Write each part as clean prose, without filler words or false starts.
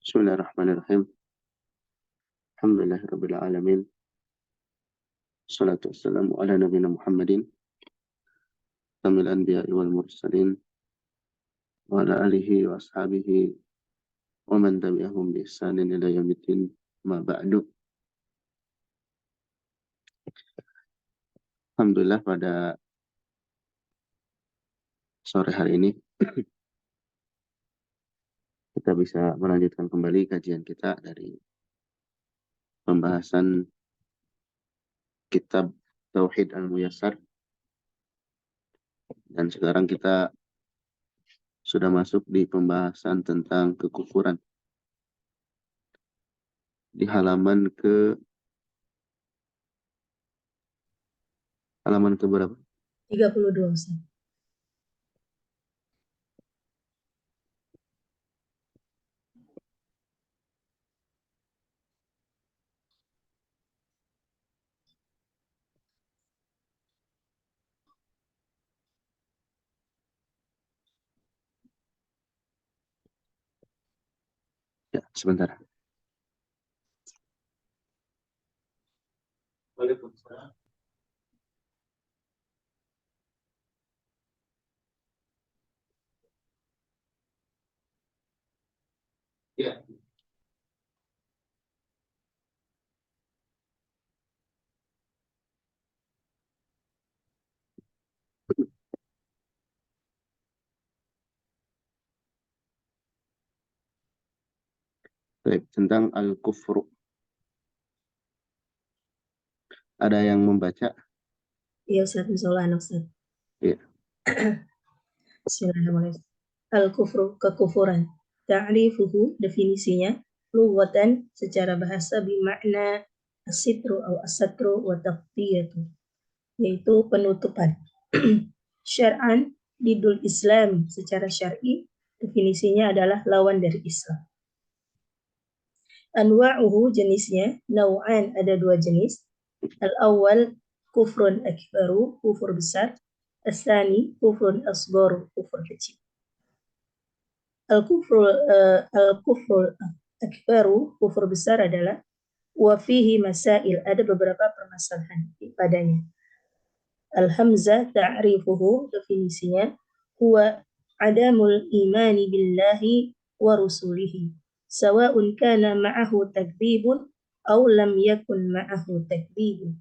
Bismillahirrahmanirrahim. Alhamdulillahirabbil alamin. Wassalatu wassalamu ala nabiyina Muhammadin tamil anbiya'i wal mursalin wa ala alihi wa ashabihi wa man tabi'ahum bi ihsanin ila yaumiddin. Ma ba'du. Alhamdulillah pada sore hari ini kita bisa melanjutkan kembali kajian kita dari pembahasan kitab Tauhid Al-Muyassar, dan sekarang kita sudah masuk di pembahasan tentang kekufuran di halaman ke berapa? 32, Ustaz. Ya, sebentar. Waalaikumsalam. Ya. Baik, tentang al-kufru. Ada yang membaca? Iya, Ustaz. Insyaallah, Ustaz. Iya. Bismillahirrahmanirrahim. Al-kufru, kekufuran. Ta'rifuhu, definisinya. Lughatan, secara bahasa, bimakna as-sitru atau as-satru wa taqtiyatu, yaitu penutupan. Syar'an, didul Islam, secara syar'i, definisinya adalah lawan dari Islam. Anwa'uhu, jenisnya, naw'an, ada 2 jenis. Al-awwal, kufrun akbaru, kufur besar. As-tsani, kufrun asgharu, kufur kecil. Al-kufrul akbaru, kufur besar adalah wa fihi masail, ada beberapa permasalahan padanya. Al-hamzah ta'rifuhu, definisinya, huwa adamul imani billahi wa rusulihi, sawa'un kana ma'ahu takdzibun aw lam yakun ma'ahu takdzibun,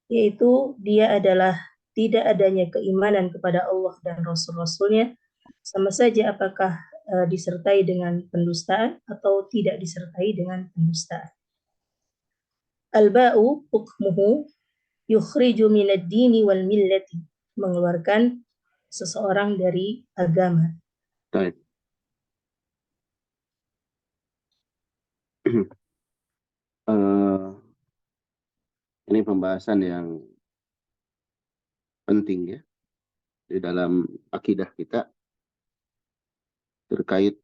yaitu dia adalah tidak adanya keimanan kepada Allah dan Rasul-Rasulnya, sama saja apakah disertai dengan pendustaan atau tidak disertai dengan pendustaan. Al-ba'u hukmuhu yukhriju minad dini wal millati, mengeluarkan seseorang dari agama. Baik. Ini pembahasan yang penting ya di dalam akidah kita terkait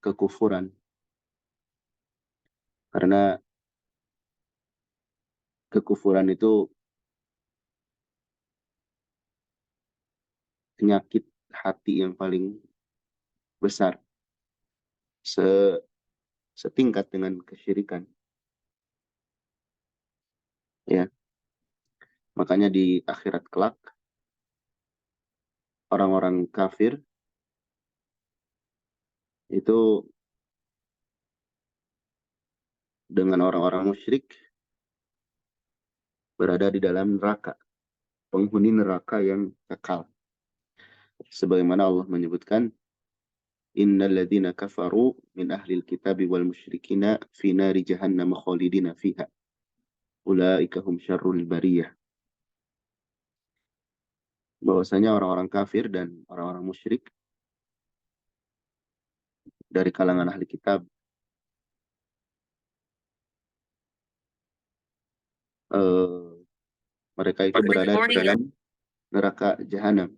kekufuran, karena kekufuran itu penyakit hati yang paling besar, setingkat dengan kesyirikan ya. Makanya di akhirat kelak orang-orang kafir itu dengan orang-orang musyrik berada di dalam neraka, penghuni neraka yang kekal. Sebagaimana Allah menyebutkan, innal ladzina kafaru min ahlil kitabi wal musyrikina fi nari jahannam khalidina fiha ulaika hum syarrul bariyah. Bahwasanya orang-orang kafir dan orang-orang musyrik dari kalangan ahli kitab mereka itu berada di dalam neraka jahanam,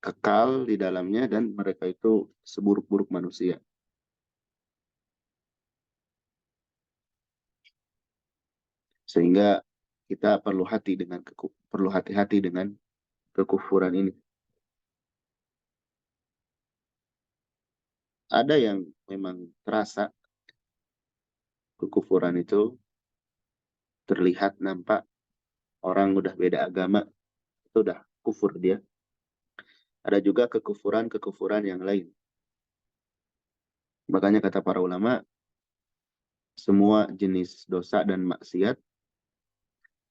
kekal di dalamnya, dan mereka itu seburuk-buruk manusia. Sehingga kita perlu hati-hati dengan kekufuran ini. ada yang memang terasa kekufuran itu terlihat, nampak orang udah beda agama, itu udah kufur dia. Ada juga kekufuran yang lain. Makanya kata para ulama, semua jenis dosa dan maksiat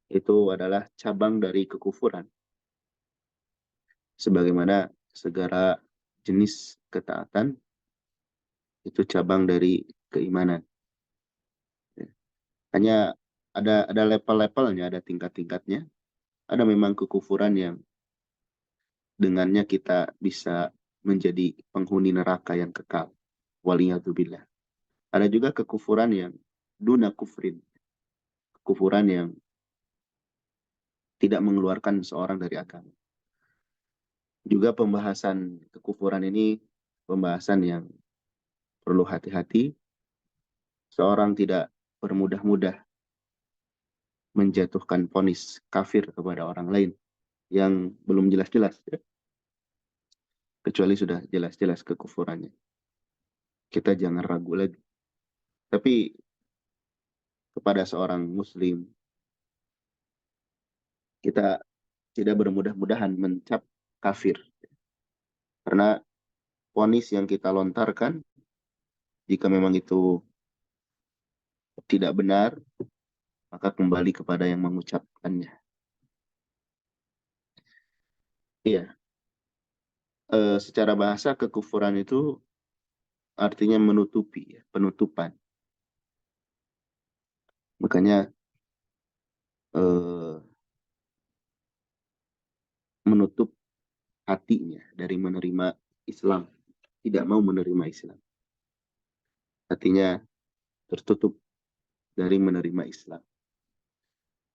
itu adalah cabang dari kekufuran. Sebagaimana segala jenis ketaatan itu cabang dari keimanan. Hanya ada level-levelnya, ada tingkat-tingkatnya. Ada memang kekufuran yang dengannya kita bisa menjadi penghuni neraka yang kekal. Waliyadzubillah. Ada juga kekufuran yang duna kufrin. Kekufuran yang tidak mengeluarkan seorang dari agama. Juga pembahasan kekufuran ini pembahasan yang perlu hati-hati. Seorang tidak bermudah-mudah menjatuhkan vonis kafir kepada orang lain yang belum jelas-jelas, ya. Kecuali sudah jelas-jelas kekufurannya. Kita jangan ragu lagi. Tapi kepada seorang muslim, kita tidak bermudah-mudahan mencap kafir. Karena vonis yang kita lontarkan, jika memang itu tidak benar, maka kembali kepada yang mengucapkannya. Iya, secara bahasa kekufuran itu artinya menutupi, ya, penutupan. Makanya menutup hatinya dari menerima Islam, tidak mau menerima Islam. Hatinya tertutup dari menerima Islam.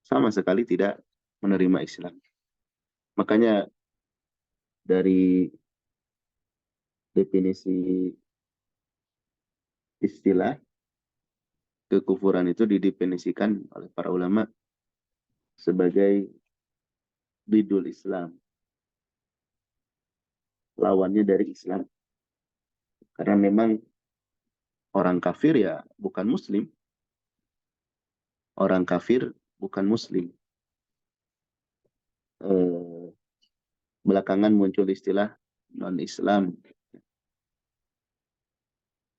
Sama sekali tidak menerima Islam. Makanya dari definisi istilah, kekufuran itu didefinisikan oleh para ulama sebagai bidul Islam. Lawannya dari Islam. Karena memang orang kafir ya bukan muslim. Orang kafir bukan muslim. Belakangan muncul istilah non-Islam.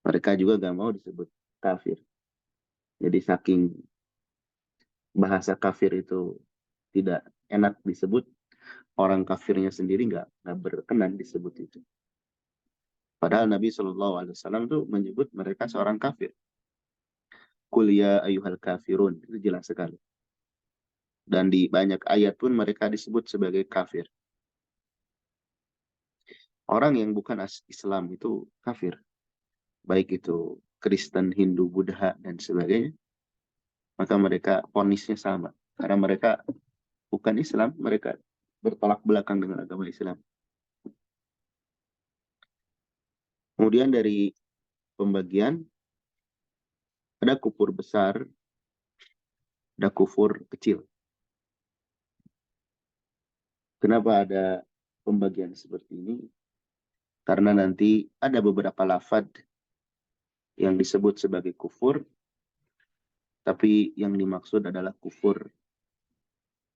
Mereka juga gak mau disebut kafir. Jadi saking bahasa kafir itu tidak enak disebut, orang kafirnya sendiri nggak berkenan disebut itu. Padahal Nabi SAW tuh menyebut mereka seorang kafir. Qul ya ayyuhal kafirun, itu jelas sekali. Dan di banyak ayat pun mereka disebut sebagai kafir. Orang yang bukan Islam itu kafir. Baik itu Kristen, Hindu, Buddha, dan sebagainya. Maka mereka vonisnya sama. Karena mereka bukan Islam, mereka bertolak belakang dengan agama Islam. Kemudian dari pembagian, ada kufur besar, ada kufur kecil. Kenapa ada pembagian seperti ini? Karena nanti ada beberapa lafaz yang disebut sebagai kufur, tapi yang dimaksud adalah kufur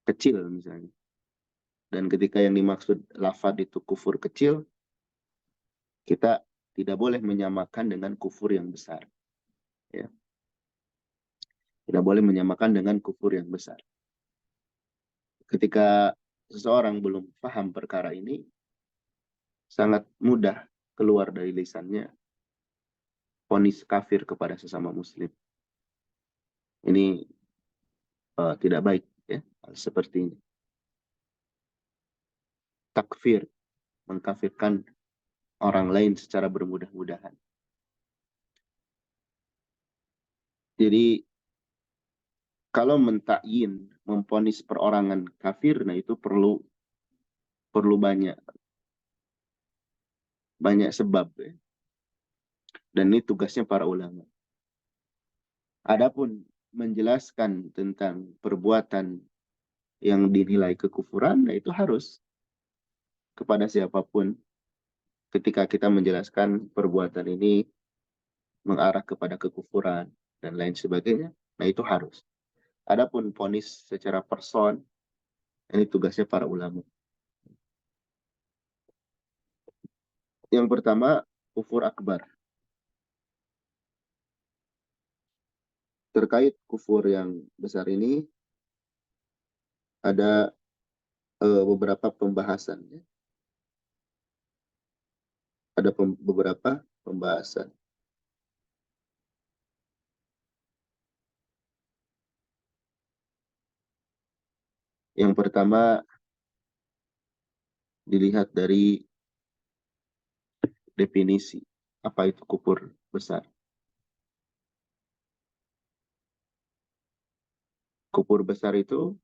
kecil misalnya. Dan ketika yang dimaksud lafaz itu kufur kecil, kita tidak boleh menyamakan dengan kufur yang besar. Ya. Tidak boleh menyamakan dengan kufur yang besar. Ketika seseorang belum paham perkara ini, sangat mudah keluar dari lisannya vonis kafir kepada sesama muslim. Ini tidak baik, ya, seperti ini. Takfir, mengkafirkan orang lain secara bermudah-mudahan. Jadi kalau mentakyin, memvonis perorangan kafir, nah itu perlu banyak sebab, ya. Dan ini tugasnya para ulama. Adapun menjelaskan tentang perbuatan yang dinilai kekufuran, nah itu harus kepada siapapun ketika kita menjelaskan perbuatan ini mengarah kepada kekufuran dan lain sebagainya, nah itu harus. Adapun vonis secara person, ini tugasnya para ulama. Yang pertama, kufur akbar. Terkait kufur yang besar ini, ada beberapa pembahasan. Ada beberapa pembahasan. Yang pertama, dilihat dari definisi. Apa itu kufur besar? Kufur besar itu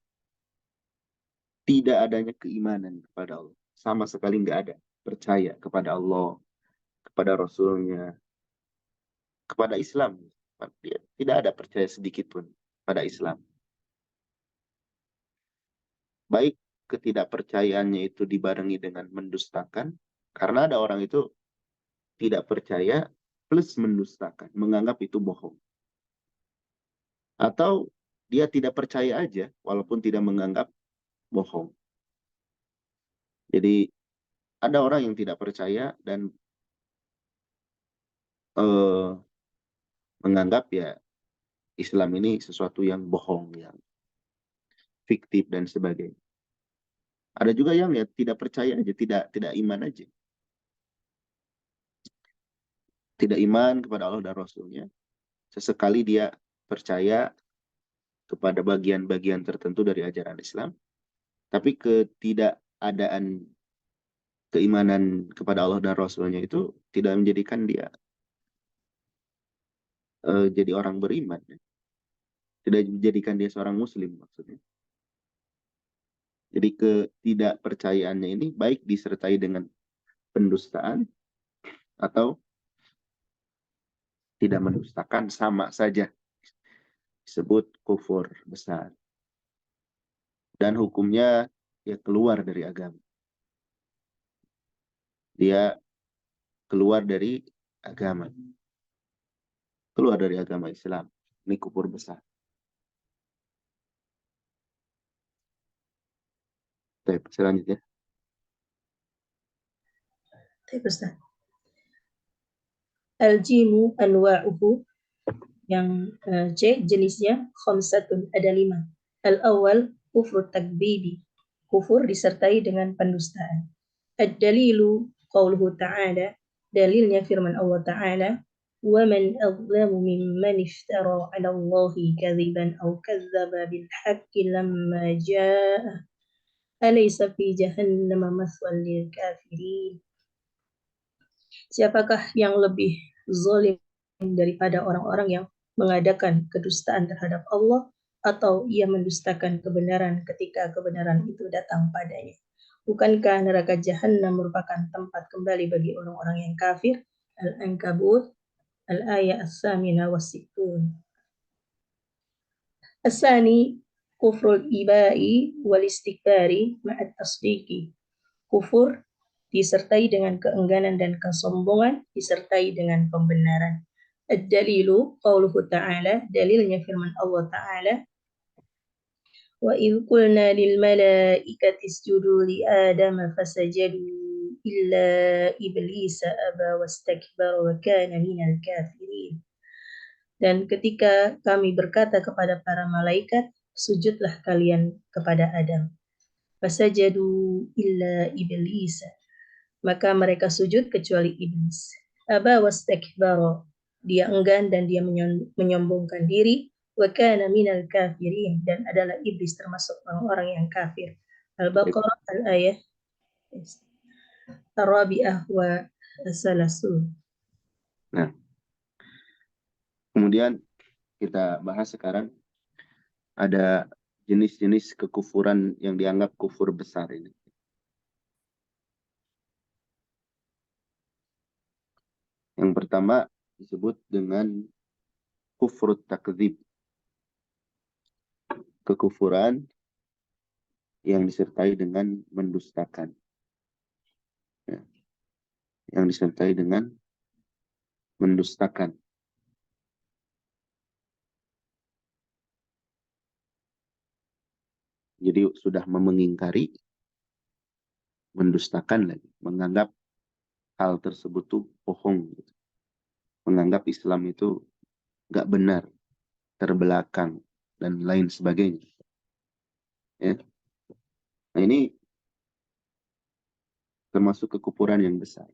tidak adanya keimanan kepada Allah. Sama sekali nggak ada. Percaya kepada Allah, kepada Rasulnya, kepada Islam. Tidak ada percaya sedikit pun pada Islam. Baik ketidakpercayaannya itu dibarengi dengan mendustakan, karena ada orang itu tidak percaya plus mendustakan, menganggap itu bohong. Atau dia tidak percaya aja, walaupun tidak menganggap bohong. Jadi ada orang yang tidak percaya dan menganggap ya Islam ini sesuatu yang bohong, yang fiktif dan sebagainya. Ada juga yang ya tidak percaya aja, tidak iman aja. Tidak iman kepada Allah dan Rasulnya. Sesekali dia percaya kepada bagian-bagian tertentu dari ajaran Islam. Tapi ketidakadaan keimanan kepada Allah dan Rasulnya itu tidak menjadikan dia jadi orang beriman. Tidak menjadikan dia seorang muslim maksudnya. Jadi ketidakpercayaannya ini baik disertai dengan pendustaan atau tidak mendustakan, sama saja disebut kufur besar. Dan hukumnya dia keluar dari agama. Dia keluar dari agama. Keluar dari agama Islam. Ini kufur besar. Baik, selanjutnya. Baik, Ustaz. Al-jimu anwa'uhu, yang C jenisnya khamsatun, ada 5. Al-awwal kufur takdzibi, kufur disertai dengan pendustaan. Ad-dalilu qauluhu ta'ala, dalilnya firman Allah Ta'ala, wa man adzlamu mimman iftara 'ala Allahi kadziban aw kadzdzaba bil haqqi lamma jaa'a alaysa fi jahannama mathwal lil kafirin. Siapakah yang lebih zalim daripada orang-orang yang mengadakan kedustaan terhadap Allah atau ia mendustakan kebenaran ketika kebenaran itu datang padanya? Bukankah neraka Jahannam merupakan tempat kembali bagi orang-orang yang kafir? Al-Ankabut al-ayat as-samina was-sittun. Asani kufrul ibai wal istikbari ma'at tasdiqi. Kufur disertai dengan keengganan dan kesombongan disertai dengan pembenaran. Ad-dalilu qauluhu ta'ala, dalilnya firman Allah Ta'ala, wa idh qulna lil malaikati isjudu li adama fasajadu illa iblisa aba wastakbara wa kana minal kafirin. Dan ketika kami berkata kepada para malaikat, sujudlah kalian kepada Adam. Fasajadu illa iblisa, maka mereka sujud kecuali iblis. Aba wastakbara, dia enggan dan dia menyombongkan diri. Wa kana minal kafirin, dan adalah iblis termasuk orang-orang yang kafir. Al-Baqarah al-ayah Ar-Rabi'ah wa Salasun. Nah, kemudian kita bahas sekarang ada jenis-jenis kekufuran yang dianggap kufur besar ini. Yang pertama disebut dengan kufur takdzib. Kekufuran yang disertai dengan mendustakan. Ya. yang disertai dengan mendustakan. Jadi sudah mengingkari, mendustakan lagi, menganggap hal tersebut tuh bohong, gitu. Menganggap Islam itu nggak benar, terbelakang, dan lain sebagainya. Ya. Nah ini termasuk kekufuran yang besar.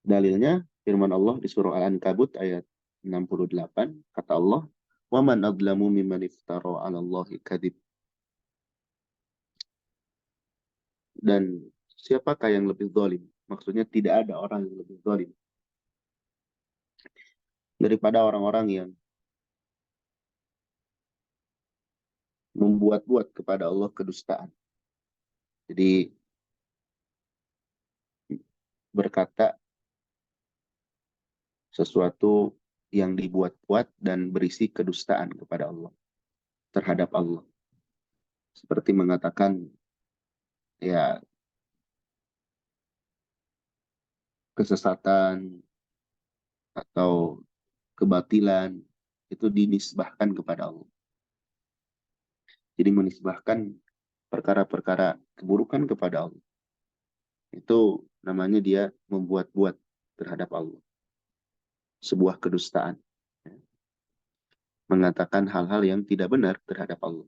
Dalilnya firman Allah di surah Al-Ankabut ayat 68, kata Allah, "Wa man adlamu mimman iftara 'ala Allahi kadhib." Dan siapakah yang lebih zalim? Maksudnya tidak ada orang yang lebih zalim daripada orang-orang yang membuat-buat kepada Allah kedustaan. Jadi berkata sesuatu yang dibuat-buat dan berisi kedustaan kepada Allah, terhadap Allah. Seperti mengatakan, ya, kesesatan atau kebatilan itu dinisbahkan kepada Allah. Jadi menisbahkan perkara-perkara keburukan kepada Allah. Itu namanya dia membuat-buat terhadap Allah. Sebuah kedustaan. Mengatakan hal-hal yang tidak benar terhadap Allah.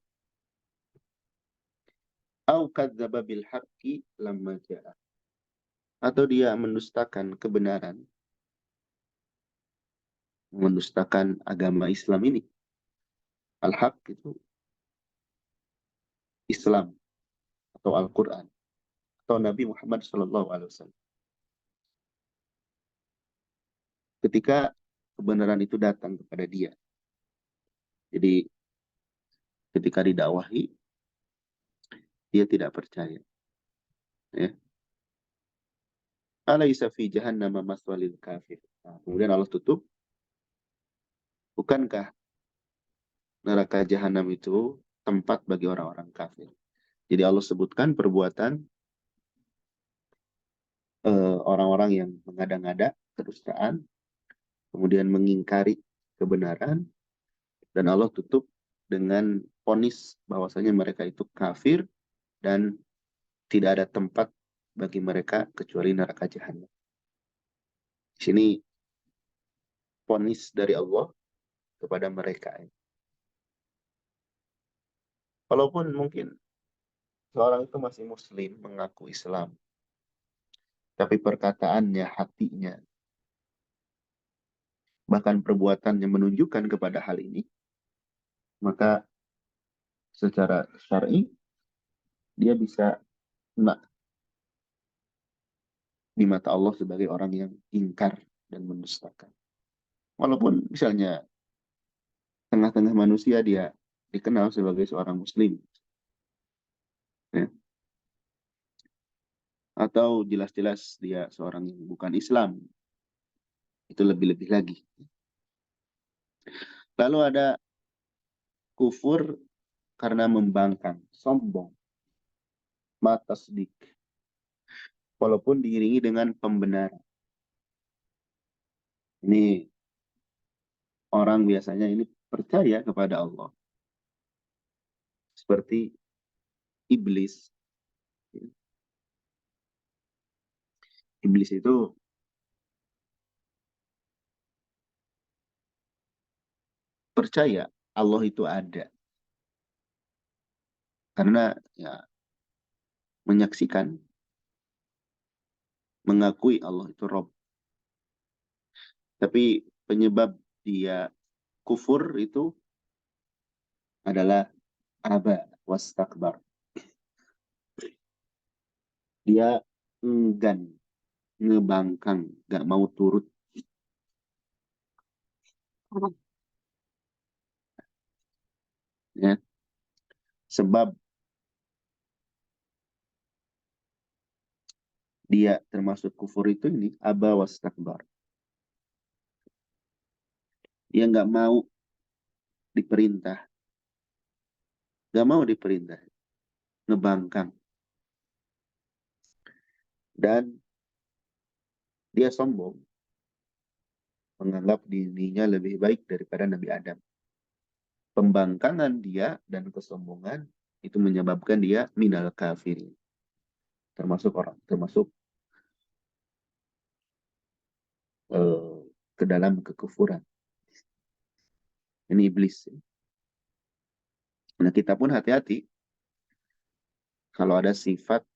Au kadzdzaba bil haqqi lamma ja'a. Atau dia mendustakan kebenaran, mendustakan agama Islam ini. Al-haq itu Islam atau Al-Quran atau Nabi Muhammad SAW. Ketika kebenaran itu datang kepada dia, jadi ketika didakwahi, dia tidak percaya. Ya. Alaysa fi jahannama maswalil kafir. Nah, kemudian Allah tutup, bukankah neraka jahanam itu tempat bagi orang-orang kafir? Jadi Allah sebutkan perbuatan orang-orang yang mengada-ngada kedustaan, kemudian mengingkari kebenaran, dan Allah tutup dengan vonis bahwasanya mereka itu kafir dan tidak ada tempat bagi mereka kecuali neraka jahanam. Di sini vonis dari Allah kepada mereka. Walaupun mungkin seorang itu masih muslim, mengaku Islam, tapi perkataannya, hatinya, bahkan perbuatannya menunjukkan kepada hal ini, maka secara syar'i dia bisa kena di mata Allah sebagai orang yang ingkar dan mendustakan. Walaupun misalnya tengah-tengah manusia dia dikenal sebagai seorang muslim, ya. Atau jelas-jelas dia seorang yang bukan Islam, itu lebih-lebih lagi. Lalu ada kufur karena membangkang, sombong, matasdik, walaupun diiringi dengan pembenaran. Ini orang biasanya ini percaya kepada Allah. Seperti iblis. Iblis itu percaya Allah itu ada. Karena ya menyaksikan, mengakui Allah itu Rabb. Tapi penyebab dia kufur itu adalah aba wastakbar. Dia enggan, ngebangkang, gak mau turut. Ya. Sebab dia termasuk kufur itu ini aba wastakbar. Dia nggak mau diperintah, nggak mau diperintah, ngebangkang. Dan Dia sombong, menganggap dirinya lebih baik daripada Nabi Adam. Pembangkangan dia dan kesombongan itu menyebabkan dia minal kafirin, termasuk ke dalam kekufuran. Ini iblis. Nah, kita pun hati-hati kalau ada sifat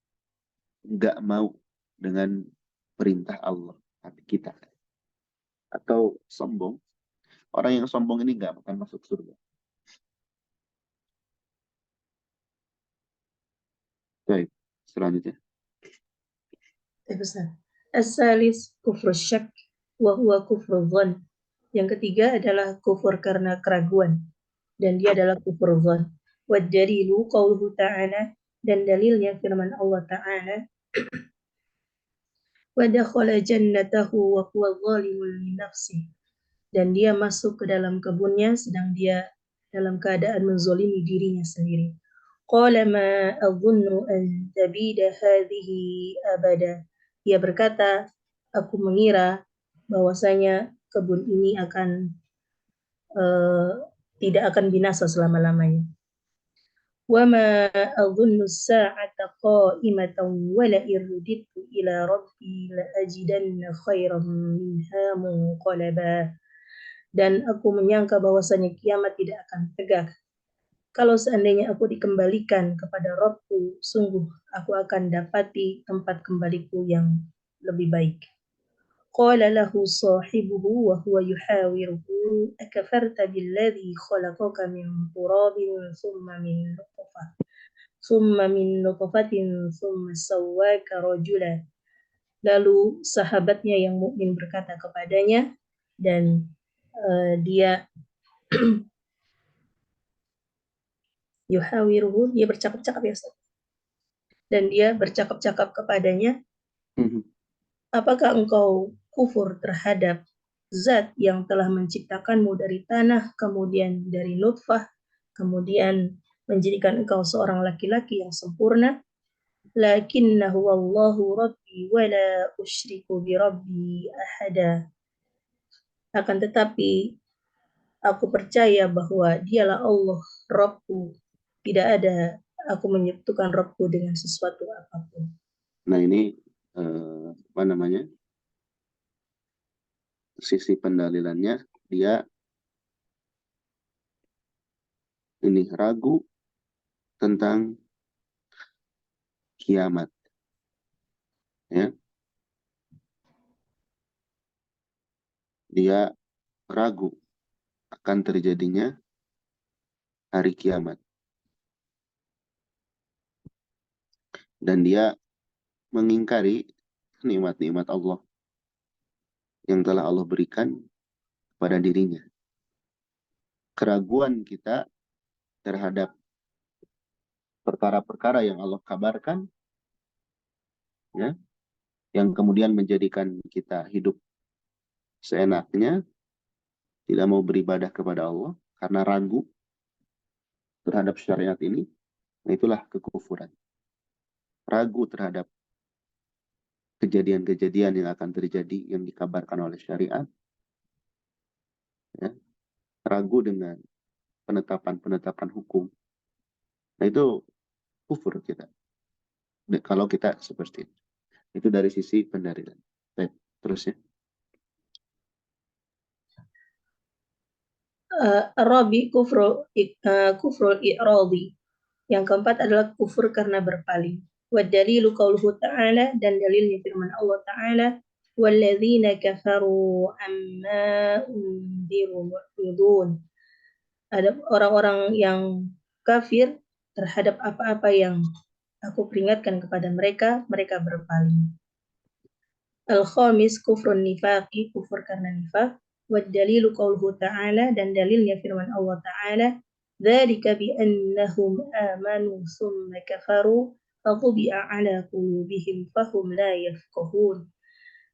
nggak mau dengan perintah Allah hati kita, atau sombong. Orang yang sombong ini nggak akan masuk surga. Baik, selanjutnya. As-salis kufur syak wa huwa kufur dhan. Yang ketiga adalah kufur karena keraguan, dan dia adalah kufur dhan. Wa dalilu qauluhu ta'ala, dan dalilnya firman Allah Ta'ala, wa dakhala jannatahu wa huwa zalimun li nafsihi, dan dia masuk ke dalam kebunnya sedang dia dalam keadaan menzolimi dirinya sendiri. Qala ma adhunnu an tabida hadhihi abada. Dia berkata, aku mengira bahwasanya kebun ini akan tidak akan binasa selama-lamanya. Wa ma adhunnu as-sa'ata qa'imatan wa la irudittu ila rabbi la ajidanna khairan minha munqalaba. Dan aku menyangka bahwasanya kiamat tidak akan tegak. Kalau seandainya aku dikembalikan kepada Rabbku, sungguh aku akan dapati tempat kembaliku yang lebih baik. Qala lahu sahibuhu wa huwa yuhawiruhu akafarta billadhi khalaqaka min turabin thumma min nutfatin thumma sawwaka rajula. Lalu sahabatnya yang mukmin berkata kepadanya, dan dia yuhawiruhu, dia bercakap-cakap ya Ustaz. Dan dia bercakap-cakap kepadanya, apakah engkau kufur terhadap zat yang telah menciptakanmu dari tanah, kemudian dari nutfah, kemudian menjadikan engkau seorang laki-laki yang sempurna? Lakinnahu wallahu rabbi wa la usyriku bi rabbi ahada. Akan tetapi aku percaya bahwa dialah Allah Rabbku, tidak ada aku menyebutkan Rabbku dengan sesuatu apapun. Nah, ini apa namanya? Sisi pendalilannya, dia ini ragu tentang kiamat. Ya. Dia ragu akan terjadinya hari kiamat. Dan dia mengingkari nikmat-nikmat Allah yang telah Allah berikan pada dirinya. Keraguan kita terhadap perkara-perkara yang Allah kabarkan, ya, yang kemudian menjadikan kita hidup seenaknya, tidak mau beribadah kepada Allah karena ragu terhadap syariat ini, nah itulah kekufuran. Ragu terhadap kejadian-kejadian yang akan terjadi yang dikabarkan oleh syariat, ya, ragu dengan penetapan-penetapan hukum. Nah, itu kufur kita. Kalau kita seperti itu. Itu dari sisi pendalilan. Baik, terus ya. Rabi kufrul i'radi. Yang keempat adalah kufur karena berpaling. Wa dalilu qauluhu ta'ala, dan dalilnya firman Allah Ta'ala, walladzina kafaru amma undiru mu'ridun. Ada orang-orang yang kafir terhadap apa-apa yang aku peringatkan kepada mereka, mereka berpaling. Al-khamis kufrun nifaqi, kufur karena nifaq. Wa dalilu qauluhu ta'ala, dan dalilnya firman Allah Ta'ala, dzalika bi annahum amanu tsumma kafaru fatubi'a ala qulubihim fahum la yafqahun.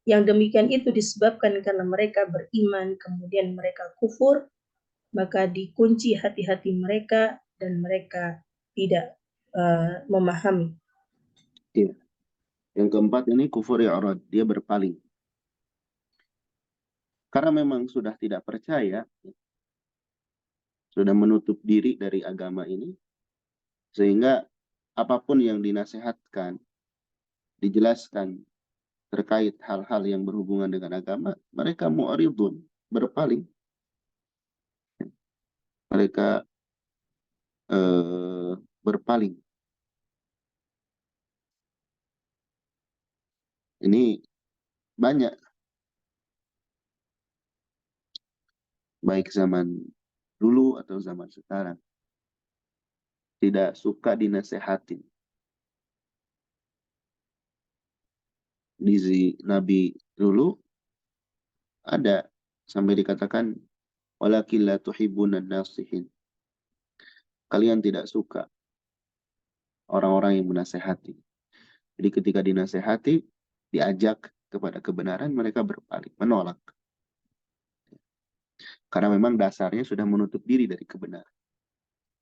Yang demikian itu disebabkan karena mereka beriman kemudian mereka kufur, maka dikunci hati-hati mereka dan mereka tidak memahami. Iya. Yang keempat ini kufur i'rad, dia berpaling. Karena memang sudah tidak percaya, sudah menutup diri dari agama ini, sehingga apapun yang dinasehatkan, dijelaskan terkait hal-hal yang berhubungan dengan agama, mereka mu'ridun, berpaling. Mereka berpaling. Ini banyak, baik zaman dulu atau zaman sekarang. Tidak suka dinasehatin. Di Nabi dulu ada sampai dikatakan walakin la tuhibbunan nasihin. Kalian tidak suka orang-orang yang menasehati. Jadi ketika dinasehati, diajak kepada kebenaran, mereka berpaling, menolak. Karena memang dasarnya sudah menutup diri dari kebenaran.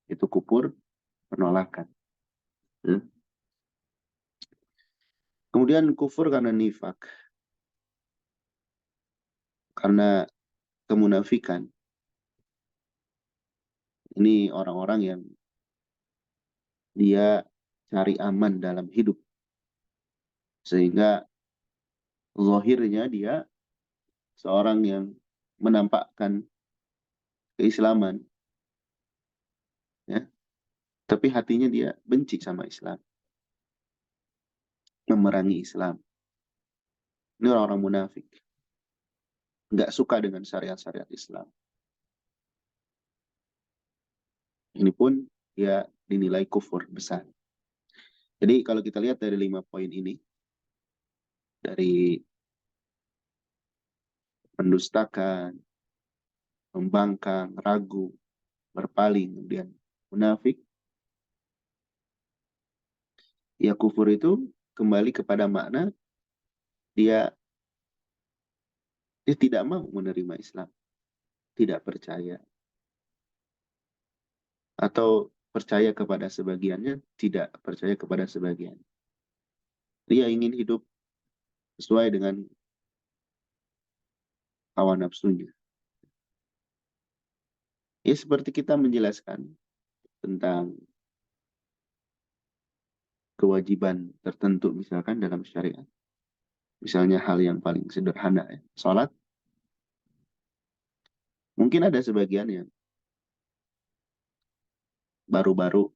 Itu kufur, penolakan. Kemudian kufur karena nifak. Karena kemunafikan. Ini orang-orang yang dia cari aman dalam hidup. Sehingga zahirnya dia seorang yang menampakkan keislaman. Ya. Tapi hatinya dia benci sama Islam. Memerangi Islam. Ini orang-orang munafik. Nggak suka dengan syariat-syariat Islam. Ini pun dia dinilai kufur besar. Jadi kalau kita lihat dari 5 poin ini, dari mendustakan, membangkang, ragu, berpaling, kemudian munafik, ya kufur itu kembali kepada makna dia tidak mau menerima Islam, tidak percaya, atau percaya kepada sebagiannya, tidak percaya kepada sebagian. Dia ingin hidup sesuai dengan hawa nafsunya. Ya seperti kita menjelaskan tentang kewajiban tertentu misalkan dalam syariat. Misalnya hal yang paling sederhana, ya, sholat. Mungkin ada sebagian yang baru-baru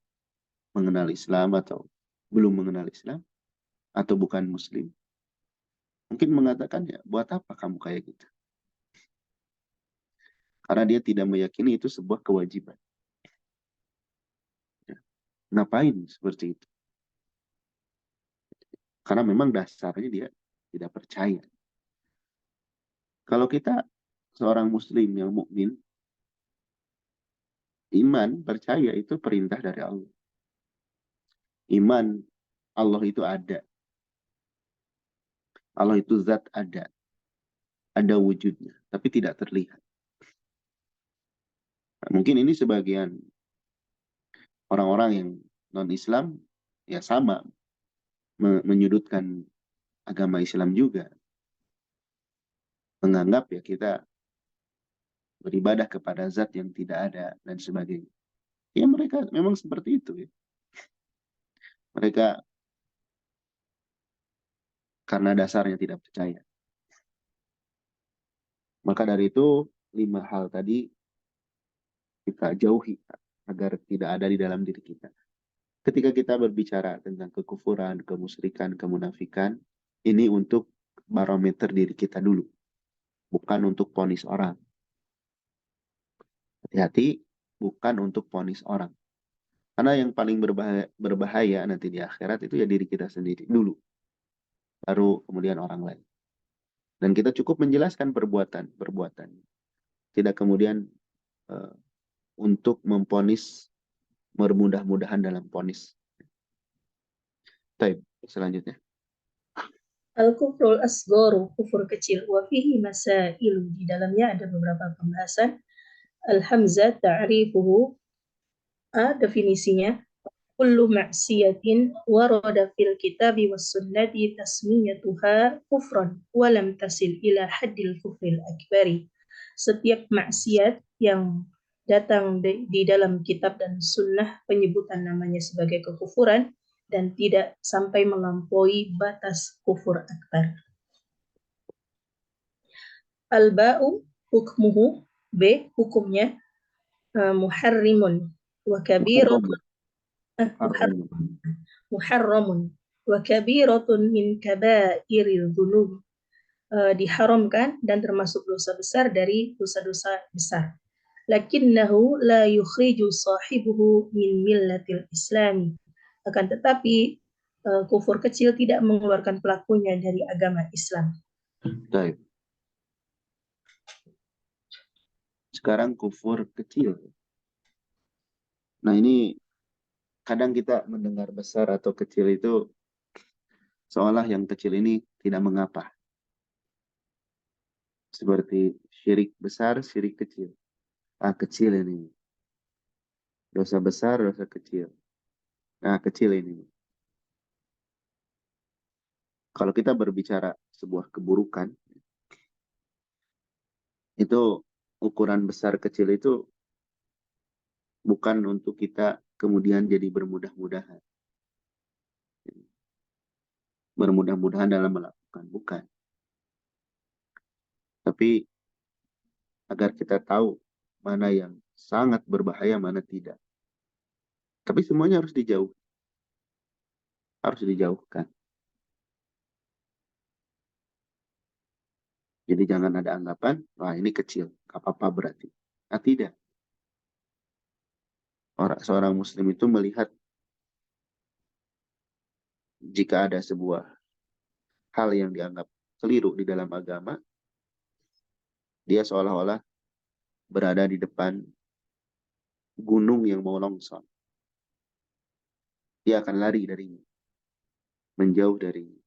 mengenal Islam atau belum mengenal Islam atau bukan Muslim. Mungkin mengatakan, ya buat apa kamu kayak gitu? Karena dia tidak meyakini itu sebuah kewajiban. Ya. Ngapain seperti itu? Karena memang dasarnya dia tidak percaya. Kalau kita seorang Muslim yang mukmin, iman, percaya itu perintah dari Allah. Iman, Allah itu ada. Allah itu zat ada. Ada wujudnya, tapi tidak terlihat. Nah, mungkin ini sebagian orang-orang yang non-Islam, ya sama, menyudutkan agama Islam juga. Menganggap ya kita beribadah kepada zat yang tidak ada dan sebagainya. Ya mereka memang seperti itu. Ya. Mereka karena dasarnya tidak percaya. Maka dari itu 5 hal tadi kita jauhi agar tidak ada di dalam diri kita. Ketika kita berbicara tentang kekufuran, kemusyrikan, kemunafikan, ini untuk barometer diri kita dulu. Bukan untuk vonis orang. Hati-hati, bukan untuk vonis orang. Karena yang paling berbahaya nanti di akhirat itu ya diri kita sendiri dulu. Baru kemudian orang lain. Dan kita cukup menjelaskan perbuatan. Tidak kemudian untuk memponis bermudah-mudahan dalam ponis. Baik, selanjutnya. Al-kufrul asgharu, kufur kecil, wa fihi masailu, di dalamnya ada beberapa pembahasan. Al-hamzah ta'rifuhu, definisinya, kullu ma'siyatin warada fil kitabi was sunnati tasmiyatuha kufran wa lam tasil ila haddil kufril akbari. Setiap maksiat yang datang di dalam kitab dan sunnah penyebutan namanya sebagai kekufuran dan tidak sampai melampaui batas kufur akbar. Al-ba'u hukmuhu, B hukumnya, muharrimun wa kabiratun, muharramun wa kabiratun min kabairil dzunub, diharamkan dan termasuk dosa besar dari dosa-dosa besar. Lakinnahu la yukhriju sahibuhu min millatil islami. Akan tetapi kufur kecil tidak mengeluarkan pelakunya dari agama Islam. Baik. Sekarang kufur kecil. Nah ini kadang kita mendengar besar atau kecil itu seolah yang kecil ini tidak mengapa. Seperti syirik besar, syirik kecil. Ah kecil ini. Dosa besar, dosa kecil. Nah kecil ini. Kalau kita berbicara sebuah keburukan, itu ukuran besar kecil itu bukan untuk kita kemudian jadi bermudah-mudahan. Bermudah-mudahan dalam melakukan. Bukan. Tapi agar kita tahu mana yang sangat berbahaya, mana tidak. Tapi semuanya harus dijauh. Harus dijauhkan. Jadi jangan ada anggapan, wah ini kecil, apa-apa berarti. Nah tidak. Seorang muslim itu melihat jika ada sebuah hal yang dianggap keliru di dalam agama, dia seolah-olah berada di depan gunung yang mau longsor. Dia akan lari darinya, menjauh darinya.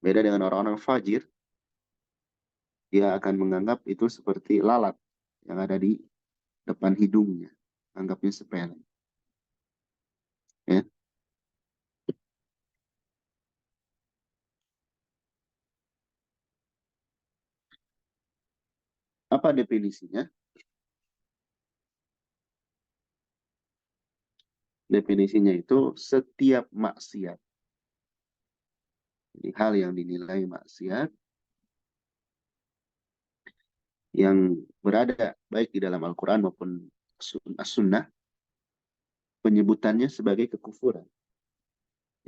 Beda dengan orang-orang fajir, dia akan menganggap itu seperti lalat yang ada di depan hidungnya. Anggapnya sepele. Ya. Apa definisinya? Definisinya itu setiap maksiat. Jadi hal yang dinilai maksiat yang berada baik di dalam Al-Quran maupun As-Sunnah, penyebutannya sebagai kekufuran.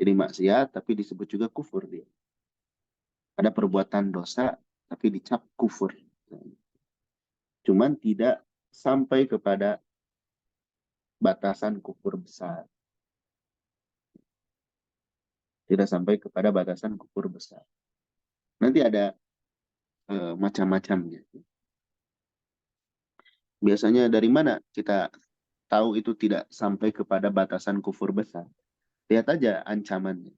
Jadi maksiat tapi disebut juga kufur dia. Ada perbuatan dosa tapi dicap kufur. Cuman tidak sampai kepada batasan kufur besar. Tidak sampai kepada batasan kufur besar. Nanti ada macam-macamnya. Biasanya dari mana kita tahu itu tidak sampai kepada batasan kufur besar? Lihat aja ancamannya.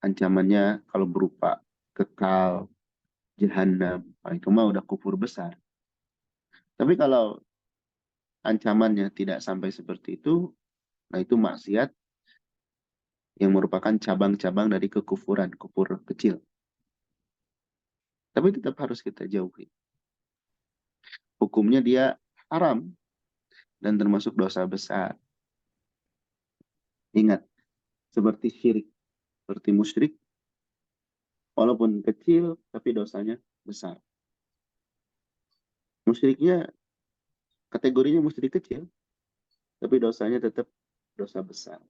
Ancamannya kalau berupa kekal, jahanam, itu mah udah kufur besar. Tapi kalau ancamannya tidak sampai seperti itu, nah itu maksiat yang merupakan cabang-cabang dari kekufuran, kufur kecil. Tapi tetap harus kita jauhi. Hukumnya dia haram dan termasuk dosa besar. Ingat, seperti syirik, seperti musyrik, walaupun kecil, tapi dosanya besar. Musyriknya, kategorinya musyrik kecil, tapi dosanya tetap dosa besar.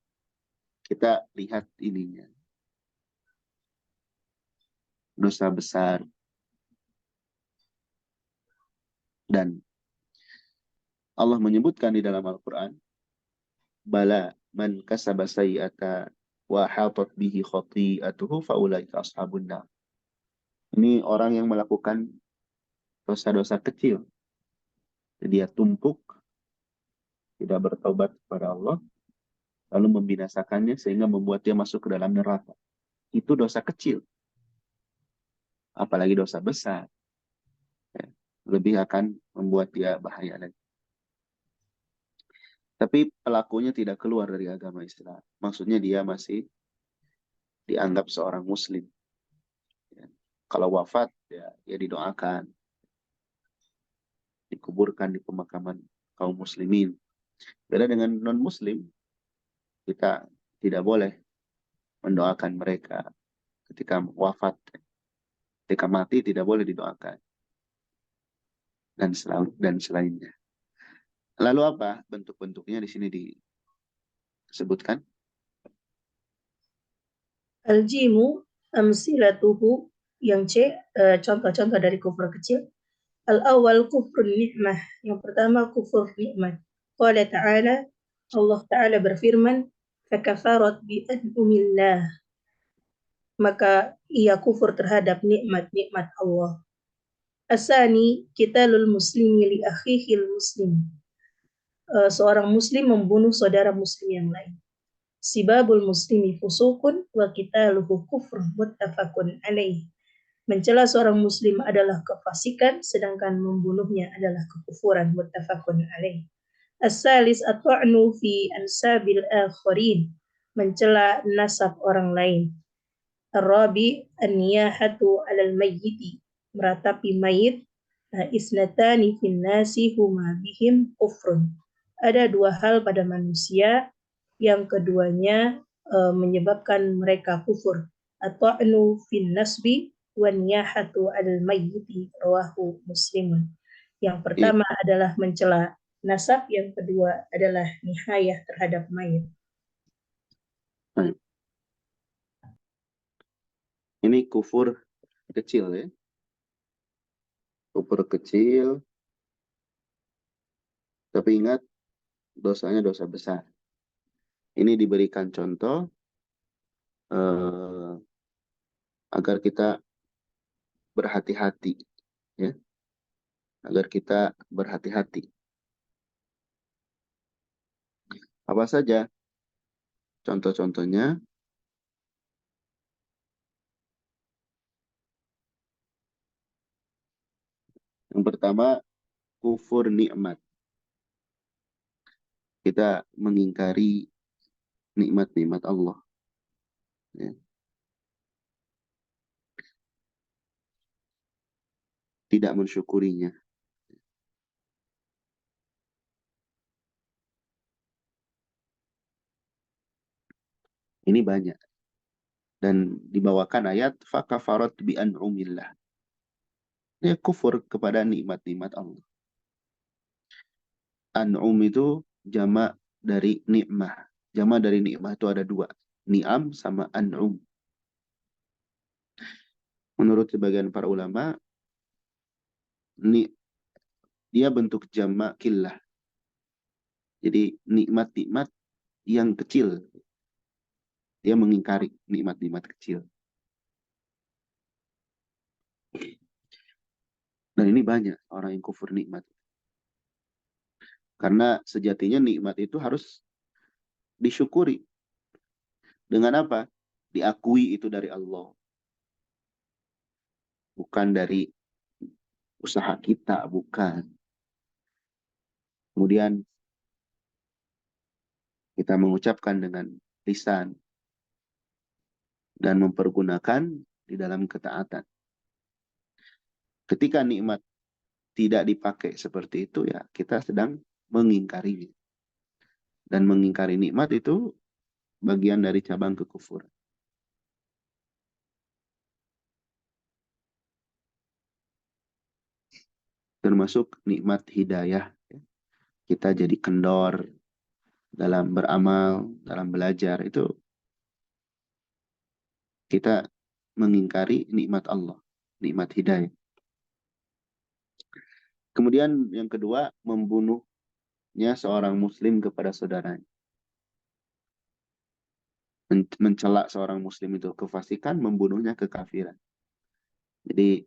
Kita lihat ininya. Dosa besar. Dan Allah menyebutkan di dalam Al-Quran, Bala man kasaba sayyata wa hatat bihi khati'atuhu faulaika ashabun nar. Ini orang yang melakukan dosa-dosa kecil. Dia tumpuk, tidak bertaubat kepada Allah, lalu membinasakannya sehingga membuat dia masuk ke dalam neraka. Itu dosa kecil. Apalagi dosa besar. Ya, lebih akan membuat dia bahaya lagi. Tapi pelakunya tidak keluar dari agama Islam. Maksudnya dia masih dianggap seorang muslim. Ya. Kalau wafat, ya, dia didoakan, dikuburkan di pemakaman kaum muslimin. Beda dengan non-muslim, kita tidak boleh mendoakan mereka ketika wafat. Ketika mati tidak boleh didoakan. Dan selainnya. Lalu apa bentuk-bentuknya di sini disebutkan? Al-jimu amsilatuhu, yang C, contoh-contoh dari kufur kecil. Al-awwal kufur nikmah, yang pertama kufur nikmat. Qala ta'ala, Allah Ta'ala berfirman, fakafarat bi an'umillah, maka ia kufur terhadap nikmat-nikmat Allah. Asani qitalul muslimi li akhihil muslim, seorang muslim membunuh saudara muslim yang lain. Sibabul muslimi fusukun wa qitaluhu kufrun muttafaqun alaih. Mencela seorang muslim adalah kefasikan, sedangkan membunuhnya adalah kekufuran, muttafaqun alaih. As-salis at-ta'nu fi ansabil akharin, mencela nasab orang lain. Ar-rabi an-niyahatu 'alal mayyiti, meratapi mayit. Isnatani fin nasi huma bihim kufrun, ada dua hal pada manusia yang keduanya menyebabkan mereka kufur. At-ta'nu fin nasbi wa niyahatu 'alal mayyiti, rawahu Muslimun. Yang Iya. pertama adalah mencela nasab, yang kedua adalah nihayah terhadap mayit. Ini kufur kecil ya. Kufur kecil, tapi ingat dosanya dosa besar. Ini diberikan contoh eh, agar kita berhati-hati, ya, agar kita berhati-hati. Apa saja contoh-contohnya? Yang pertama, kufur nikmat. Kita mengingkari nikmat-nikmat Allah. Ya. Tidak mensyukurinya. Ini banyak. Dan dibawakan ayat fakafarat bi an'umillah. Dia kufur kepada nikmat-nikmat Allah. An'um itu jamak dari nikmah. Jamak dari nikmah itu ada dua. Ni'am sama an'um. Menurut sebagian para ulama, dia bentuk jamak killah. Jadi nikmat-nikmat yang kecil. Dia mengingkari nikmat-nikmat kecil. Dan ini banyak orang yang kufur nikmat. Karena sejatinya nikmat itu harus disyukuri. Dengan apa? Diakui itu dari Allah. Bukan dari usaha kita, bukan. Kemudian kita mengucapkan dengan lisan dan mempergunakan di dalam ketaatan. Ketika nikmat tidak dipakai seperti itu, ya kita sedang mengingkari. Dan mengingkari nikmat itu bagian dari cabang kekufuran. Termasuk nikmat hidayah. Kita jadi kendor dalam beramal, dalam belajar. Itu kita mengingkari nikmat Allah, nikmat hidayah. Kemudian yang kedua, membunuhnya seorang muslim kepada saudaranya. Mencela seorang muslim itu kefasikan, membunuhnya kekafiran. Jadi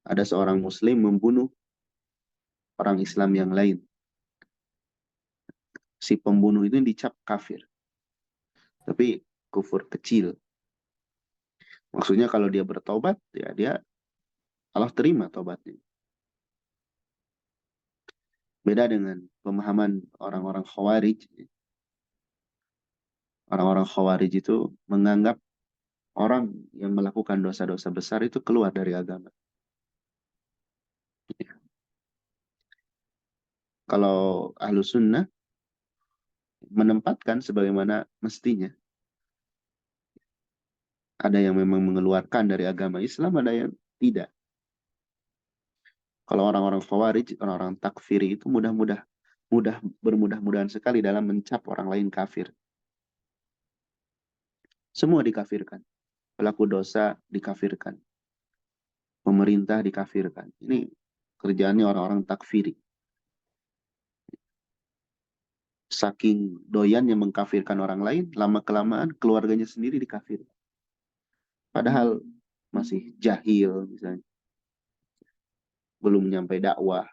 ada seorang muslim membunuh orang Islam yang lain. Si pembunuh itu dicap kafir. Tapi kufur kecil. Maksudnya kalau dia bertobat, ya Allah terima tobatnya. Beda dengan pemahaman orang-orang Khawarij. Orang-orang Khawarij itu menganggap orang yang melakukan dosa-dosa besar itu keluar dari agama. Kalau ahlu sunnah menempatkan sebagaimana mestinya. Ada yang memang mengeluarkan dari agama Islam, ada yang tidak. Kalau orang-orang Khawarij, orang-orang takfiri itu bermudah-mudahan sekali dalam mencap orang lain kafir. Semua dikafirkan. Pelaku dosa dikafirkan. Pemerintah dikafirkan. Ini kerjaannya orang-orang takfiri. Saking doyannya mengkafirkan orang lain, lama-kelamaan keluarganya sendiri dikafirkan. Padahal masih jahil misalnya. Belum nyampe dakwah.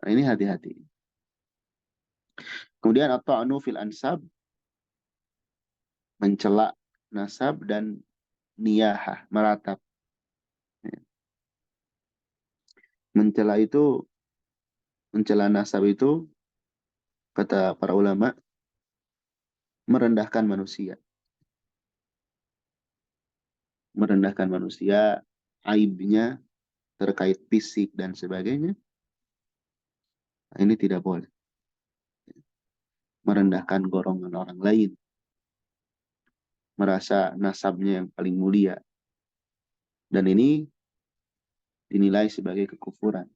Nah, ini hati-hati. Kemudian at-ta'nu fil ansab, mencela nasab dan niyahah, meratap. Mencela nasab itu kata para ulama merendahkan manusia. Merendahkan manusia, aibnya terkait fisik dan sebagainya. Nah, ini tidak boleh. Merendahkan golongan orang lain. Merasa nasabnya yang paling mulia. Dan ini dinilai sebagai kekufuran.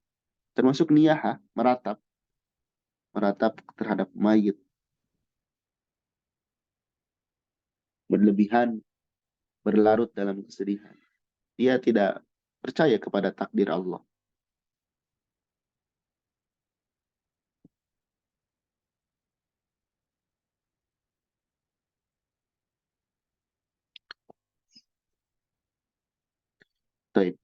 Termasuk niyahah, meratap. Meratap terhadap mayit. Berlebihan, berlarut dalam kesedihan. Dia tidak percaya kepada takdir Allah. Taib.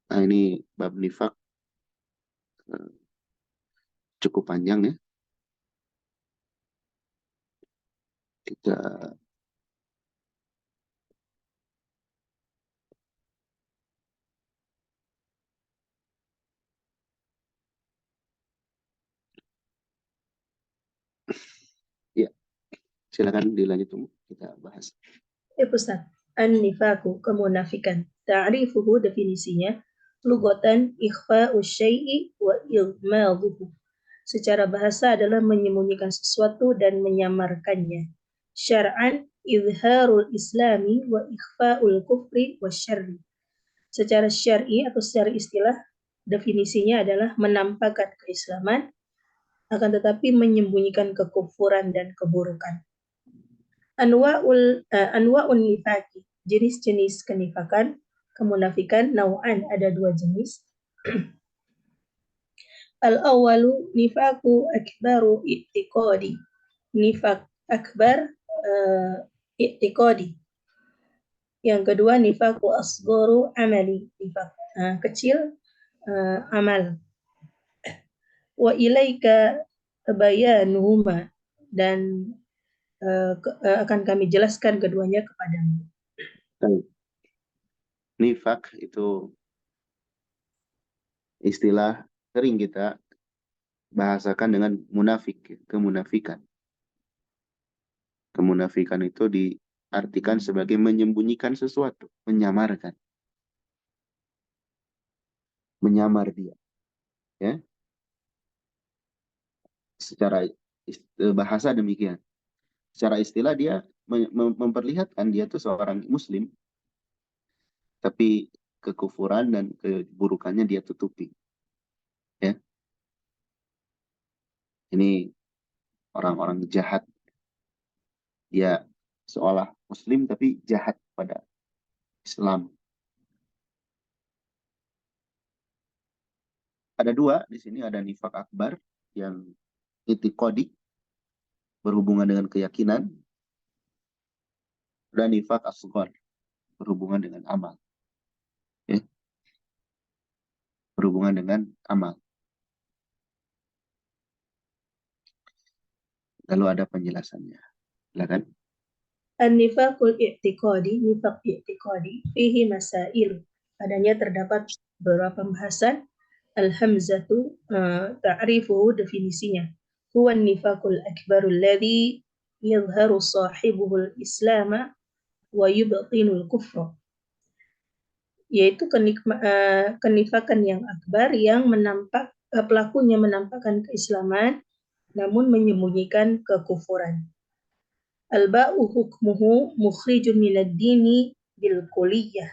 Nah, ini bab nifak cukup panjang ya. Kita ya, silakan dilanjut, kita bahas. Ustaz, an-nifaku, kemunafikan. Ta'rifuhu, definisinya, lugatan ikhfa'u syai'i wa ilmadhuhu. Secara bahasa adalah menyembunyikan sesuatu dan menyamarkannya. Syar'an izharul islami wa ikhfa'ul kufri wa syarri. Secara syar'i atau secara istilah, definisinya adalah menampakkan keislaman, akan tetapi menyembunyikan kekufuran dan keburukan. Anwa'un nifaki, jenis-jenis kenifakan, kemunafikan, nau'an, ada dua jenis. Al-awwalu nifaku akbaru i'tiqadi. Nifak akbar i'tiqadi. Yang kedua nifaku asgharu amali. Nifak kecil amal. Wa ilaika bayanuhuma, dan akan kami jelaskan keduanya kepadamu. Nifak itu istilah sering kita bahasakan dengan munafik, kemunafikan. Kemunafikan itu diartikan sebagai menyembunyikan sesuatu, menyamarkan. Menyamar dia. Ya. Secara bahasa demikian. Secara istilah dia memperlihatkan dia itu seorang muslim, tapi kekufuran dan keburukannya dia tutupi. Ya. Ini orang-orang jahat. Dia seolah muslim tapi jahat pada Islam. Ada dua di sini, ada nifak akbar yang itikodi, berhubungan dengan keyakinan, dan nifak asghar, berhubungan dengan amal. Ya. Berhubungan dengan amal. Lalu ada penjelasannya. Silakan. An-nifaqul i'tiqadi, nifaq i'tiqadi, fihi masail. Padanya terdapat beberapa pembahasan. Al-hamzatu ta'rifuhu definisinya. Huwa nifaqul akbarul ladzi yadhharu sahibuhul islama wa yubtinul kufra. Yaitu kenifakan yang akbar yang pelakunya menampakkan keislaman namun menyembunyikan kekufuran. Al-ba'u hukmuhu mukhrijun minad dini bil kulliyah,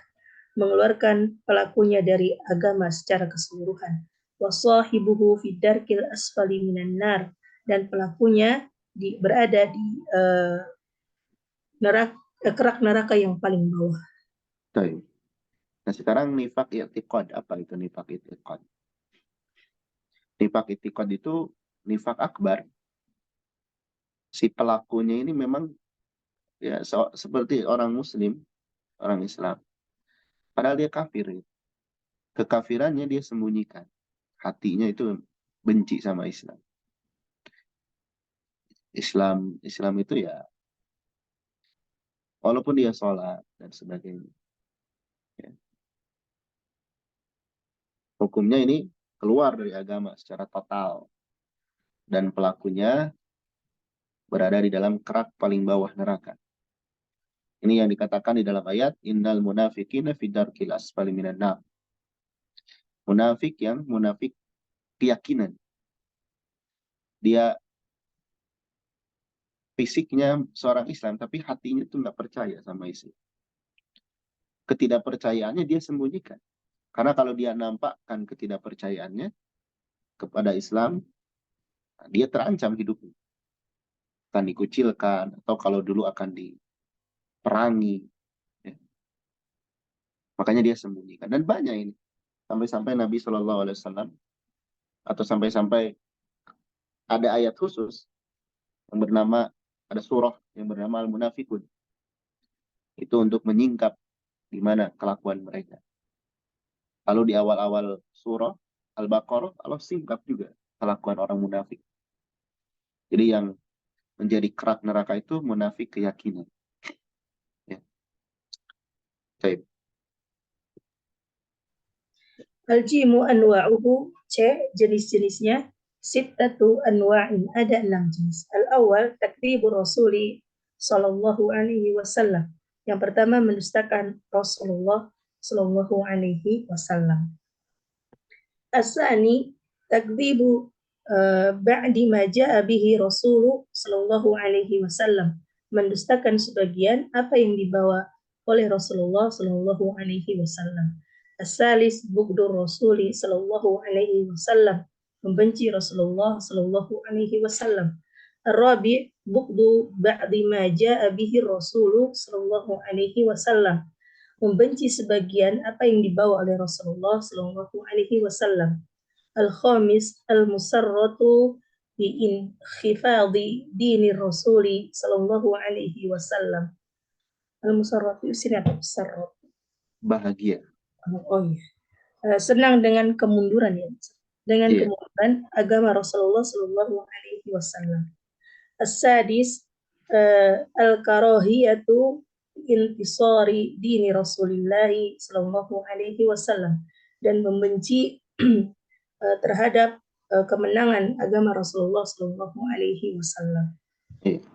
mengeluarkan pelakunya dari agama secara keseluruhan. Wasahibuhu fi darkil asfali minan nar, dan pelakunya berada di kerak neraka yang paling bawah. Baik. Nah, sekarang nifak i'tiqad. Apa itu nifak i'tiqad? Nifak i'tiqad itu nifak akbar. Si pelakunya ini memang ya seperti orang muslim, orang Islam. Padahal dia kafir. Kekafirannya dia sembunyikan. Hatinya itu benci sama Islam. Islam itu ya, walaupun dia sholat dan sebagainya, ya, hukumnya ini keluar dari agama secara total. Dan pelakunya berada di dalam kerak paling bawah neraka. Ini yang dikatakan di dalam ayat, innal munafiqina fi darkil asfali minan nar. Munafik yang munafik keyakinan. Dia fisiknya seorang Islam, tapi hatinya itu nggak percaya sama Islam. Ketidakpercayaannya dia sembunyikan. Karena kalau dia nampakkan ketidakpercayaannya kepada Islam, dia terancam hidupnya. Akan dikucilkan, atau kalau dulu akan diperangi. Ya. Makanya dia sembunyikan. Dan banyak ini. Sampai-sampai Nabi SAW, atau sampai-sampai ada ayat khusus yang bernama, ada surah yang bernama Al-Munafikun. Itu untuk menyingkap di mana kelakuan mereka. Lalu di awal-awal surah Al-Baqarah, Allah singkap juga kelakuan orang munafik. Jadi yang menjadi kerak neraka itu munafik keyakinan. Ya. Baik. Al-jimu anwa'uhu, C, jenis-jenisnya. Sittatu anwa'in, ada 6 jenis. Al-awwal takdzibu rasuli sallallahu alaihi wasallam. Yang pertama mendustakan Rasulullah sallallahu alaihi wasallam. As-sani takdzibu ba'di ma ja'a bihi Rasulu sallallahu alaihi wasallam. Mendustakan sebagian apa yang dibawa oleh Rasulullah sallallahu alaihi wasallam. As-salis bugdur Rasuli sallallahu alaihi wasallam, membenci Rasulullah sallallahu alaihi wasallam. Ar-rabi' bugdu ba'di ma ja'a bihi Rasulu sallallahu alaihi wasallam, membenci sebagian apa yang dibawa oleh Rasulullah sallallahu alaihi wasallam. Al-khamis al-musarratu bi inkhifadi dini Rasuli sallallahu alaihi wasallam. Al-musarratu sini apa? Musarrat. Bahagia. Oh iya. Senang dengan kemunduran ya. Dengan kemunduran agama Rasulullah sallallahu alaihi wasallam. As-sadis al-karahiyatu intisari dini Rasulullah sallallahu alaihi wasallam, dan membenci terhadap kemenangan agama Rasulullah sallallahu alaihi wasallam. Iya.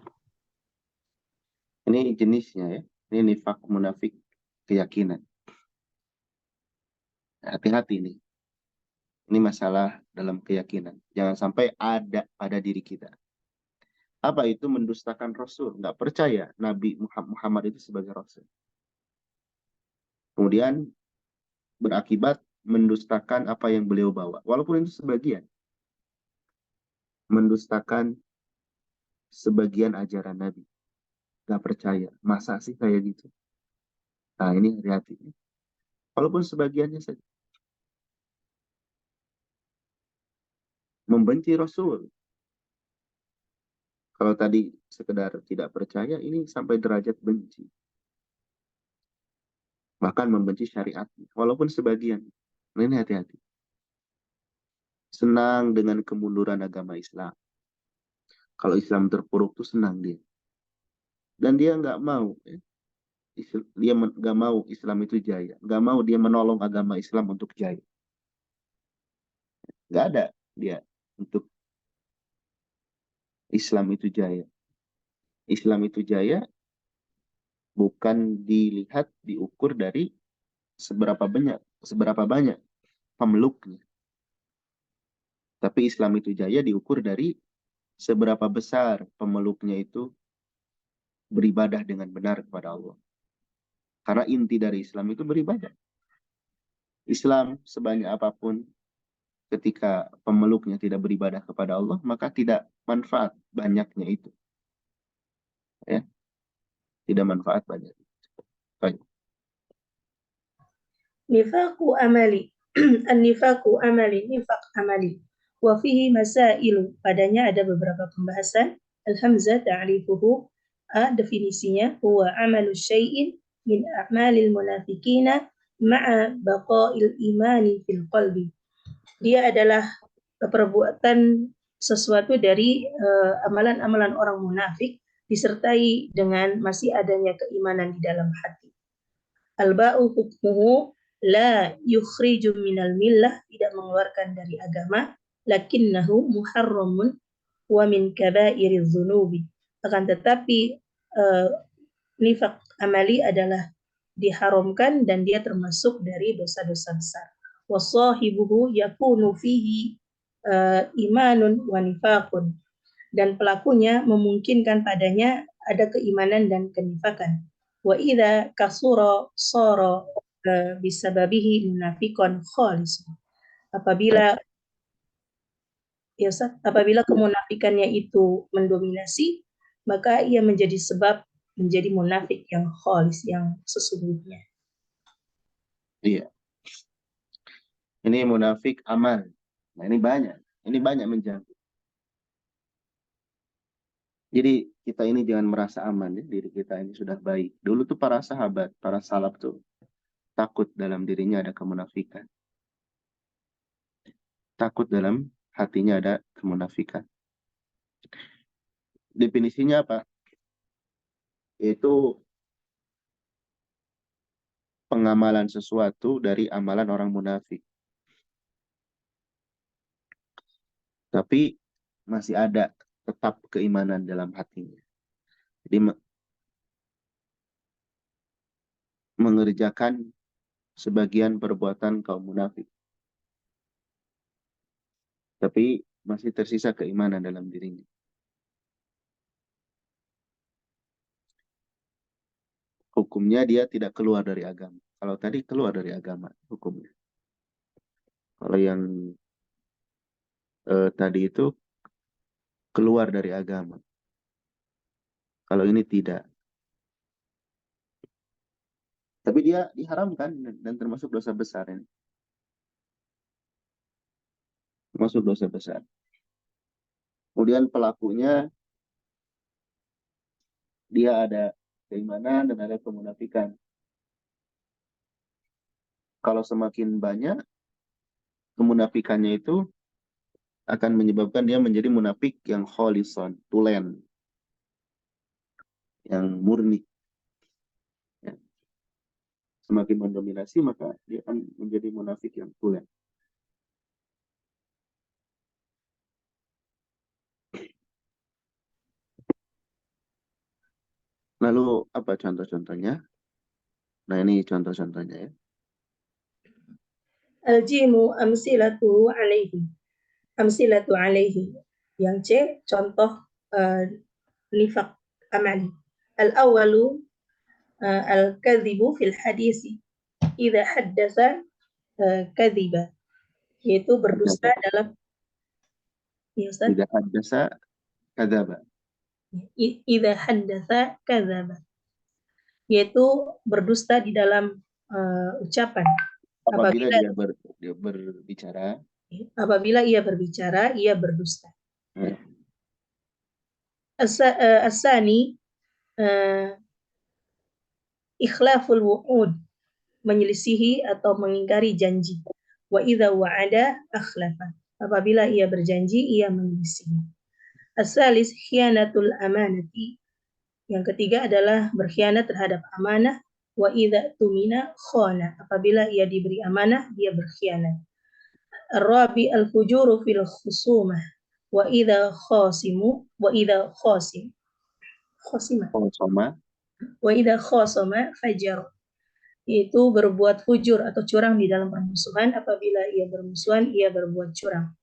Ini jenisnya ya. Ini nifak munafik keyakinan. Hati-hati nih. Ini masalah dalam keyakinan. Jangan sampai ada pada diri kita. Apa itu mendustakan Rasul? Nggak percaya Nabi Muhammad itu sebagai Rasul. Kemudian berakibat mendustakan apa yang beliau bawa. Walaupun itu sebagian. Mendustakan sebagian ajaran Nabi. Nggak percaya. Masa sih kayak gitu? Nah ini hati-hati. Walaupun sebagiannya saja. Membenci Rasul. Kalau tadi sekedar tidak percaya, ini sampai derajat benci. Bahkan membenci syariat. Walaupun sebagian. Nah, ini hati-hati. Senang dengan kemunduran agama Islam. Kalau Islam terpuruk tuh senang dia. Dan dia nggak mau. Dia nggak mau Islam itu jaya. Nggak mau dia menolong agama Islam untuk jaya. Nggak ada dia untuk Islam itu jaya. Islam itu jaya bukan dilihat, diukur dari seberapa banyak pemeluknya. Tapi Islam itu jaya diukur dari seberapa besar pemeluknya itu beribadah dengan benar kepada Allah. Karena inti dari Islam itu beribadah. Islam sebanyak apapun, ketika pemeluknya tidak beribadah kepada Allah, maka tidak manfaat banyaknya itu. Ya, tidak manfaat banyak. Baik. Nifaku amali. An-nifaku amali, nifak amali. Wa fihi masailu. Padanya ada beberapa pembahasan. Al-hamzah ta'rifuhu. A, definisinya. Huwa amalu syai'in min a'malil munafikina ma'a baqa'il imani fil qalbi. Dia adalah perbuatan sesuatu dari amalan-amalan orang munafik disertai dengan masih adanya keimanan di dalam hati. Al-ba'u hukmuhu la yukhriju minal millah, tidak mengeluarkan dari agama, lakinnahu muharramun wa min kabairiz dzunubi. Akan tetapi nifak amali adalah diharamkan dan dia termasuk dari dosa-dosa besar. Wa sahibuhu yakunu fihi imanun wa nifaqun, dan pelakunya memungkinkan padanya ada keimanan dan kenifakan. Wa idza kasura sara bisababihi munafiqan khalis. Apabila kemunafikannya itu mendominasi, maka ia menjadi sebab menjadi munafik yang khalis, yang sesungguhnya. Iya. Ini munafik amal. Nah, ini banyak menjangkut. Jadi kita ini jangan merasa aman ya, diri kita ini sudah baik. Dulu tuh para sahabat, para salaf tuh takut dalam dirinya ada kemunafikan. Takut dalam hatinya ada kemunafikan. Definisinya apa? Yaitu pengamalan sesuatu dari amalan orang munafik. Tapi masih ada tetap keimanan dalam hatinya. Jadi mengerjakan sebagian perbuatan kaum munafik. Tapi masih tersisa keimanan dalam dirinya. Hukumnya dia tidak keluar dari agama. Kalau tadi keluar dari agama hukumnya. Kalau yang tadi itu keluar dari agama. Kalau ini tidak. Tapi dia diharamkan dan termasuk dosa besar ini. Termasuk dosa besar. Kemudian pelakunya dia ada keimanan dan ada kemunafikan. Kalau semakin banyak kemunafikannya itu akan menyebabkan dia menjadi munafik yang kholisan, tulen, yang murni. Ya. Semakin mendominasi maka dia akan menjadi munafik yang tulen. Lalu apa contoh-contohnya? Nah ini contoh-contohnya ya. Al-jimu amsilatu alaihi. Amsilatu alaihi. Yang C, contoh nifak amali. Al-awwalu al-kadhibu fil hadisi. Idza haddasa kadhiba. Yaitu berdusta dalam, ya Ustaz? Tidak haddasa kadzaba. Idza haddasa kadzaba. Yaitu berdusta di dalam ucapan. Apabila dia berbicara, apabila ia berbicara, ia berdusta. As-sani ikhlaful wu'ud, menyelisihi atau mengingkari janji. Wa idza wa'ada akhlafa. Apabila ia berjanji, ia menyelisihi. As-salis khianatul amanati. Yang ketiga adalah berkhianat terhadap amanah. Wa idza tumina khana. Apabila ia diberi amanah, dia berkhianat. Ar-rabi al-fujuru fil khusumah wa idza khasimu wa idza khasima fajar, yaitu berbuat fujur atau curang di dalam permusuhan. Apabila ia bermusuhan, ia berbuat curang.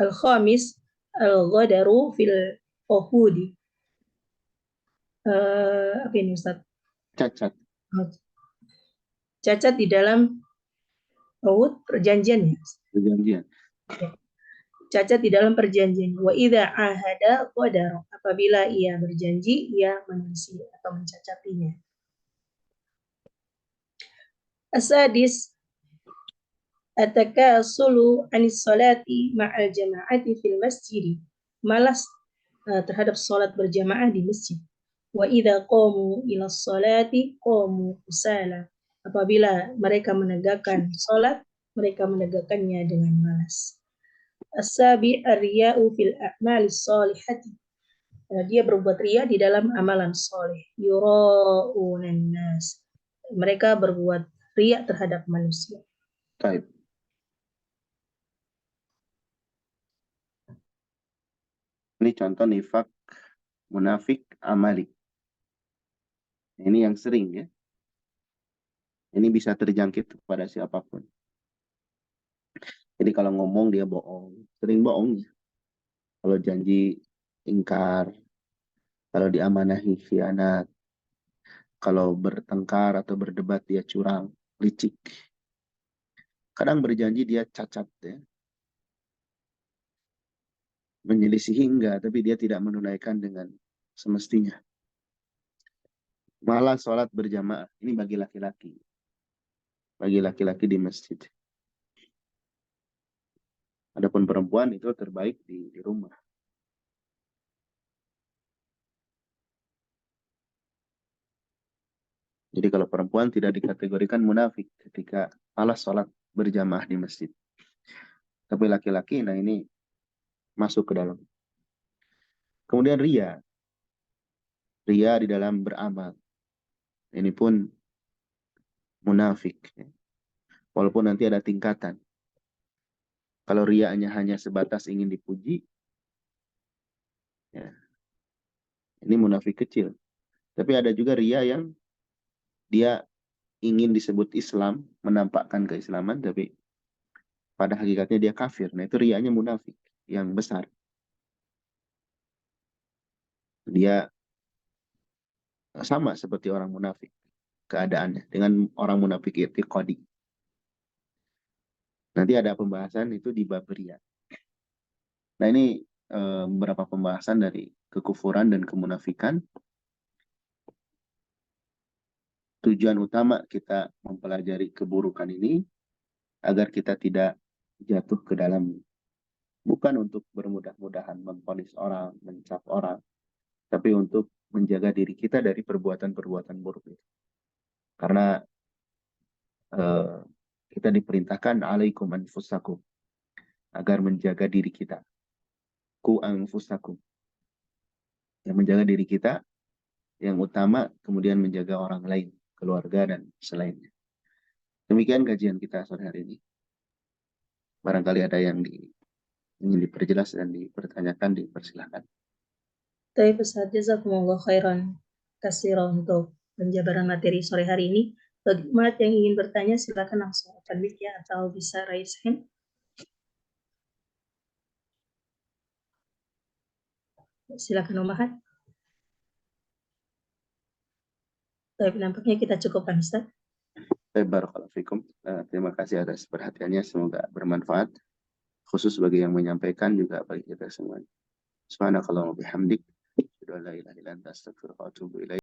Al-khamis al-ghadaru fil uhudi. Apa ini Ustaz? Cacat. Cacat di dalam perjanjian ya. Perjanjian. Cacat di dalam perjanjian. Wa idza ahada qadara, apabila ia berjanji, ia menyelisihi atau mencacatinya. Asadis at-takasulu 'anis salati ma'al jama'ati fil masjid. Malas terhadap salat berjamaah di masjid. Wa idza qamu ila sholati qamu kusala, apabila mereka menegakkan salat, mereka menegakkannya dengan malas. As-sabi ar-riya'u fil a'malis sholihati, dia berbuat riya di dalam amalan soleh. Yura'unan nas, mereka berbuat riya terhadap manusia. Baik. Ini contoh nifak munafik amali. Ini yang sering ya. Ini bisa terjangkit kepada siapapun. Jadi kalau ngomong dia bohong, sering bohong. Kalau janji ingkar, kalau diamanahi khianat, kalau bertengkar atau berdebat dia curang, licik. Kadang berjanji dia cacat ya. Menyelisihi enggak, tapi dia tidak menunaikan dengan semestinya. Malah sholat berjamaah, ini bagi laki-laki. Bagi laki-laki di masjid. Adapun perempuan itu terbaik di rumah. Jadi kalau perempuan tidak dikategorikan munafik ketika malas sholat berjamaah di masjid. Tapi laki-laki, nah ini masuk ke dalam. Kemudian ria. Ria di dalam beramal. Ini pun munafik. Walaupun nanti ada tingkatan. Kalau rianya hanya sebatas ingin dipuji, ya, ini munafik kecil. Tapi ada juga ria yang dia ingin disebut Islam, menampakkan keislaman, tapi pada hakikatnya dia kafir. Nah itu rianya munafik yang besar. Dia sama seperti orang munafik keadaannya dengan orang munafik i'tiqadi. Nanti ada pembahasan itu di bab ria. Nah ini beberapa pembahasan dari kekufuran dan kemunafikan. Tujuan utama kita mempelajari keburukan ini agar kita tidak jatuh ke dalam, bukan untuk bermudah-mudahan memponis orang, mencap orang, tapi untuk menjaga diri kita dari perbuatan-perbuatan buruk itu. Karena kita diperintahkan alaikum anfusakum, agar menjaga diri kita. Ku anfusakum, yang menjaga diri kita yang utama, kemudian menjaga orang lain, keluarga dan selainnya. Demikian kajian kita sore hari ini. Barangkali ada yang ingin diperjelas dan dipertanyakan, dipersilahkan. Baik Ustaz, jazakumullah khairan katsiran untuk penjabaran materi sore hari ini. Bagi umat yang ingin bertanya, silakan langsung open mic ya, atau bisa raise hand. Silakan Om Ahad. Baik, nampaknya kita cukupkan Ustaz. Barakallahu fikum. Terima kasih atas perhatiannya, semoga bermanfaat. Khusus bagi yang menyampaikan, juga bagi kita semua. Subhanakallahumma bihamdik, asyhadu an la ilaha illa anta, astaghfiruka wa atubu ilaik.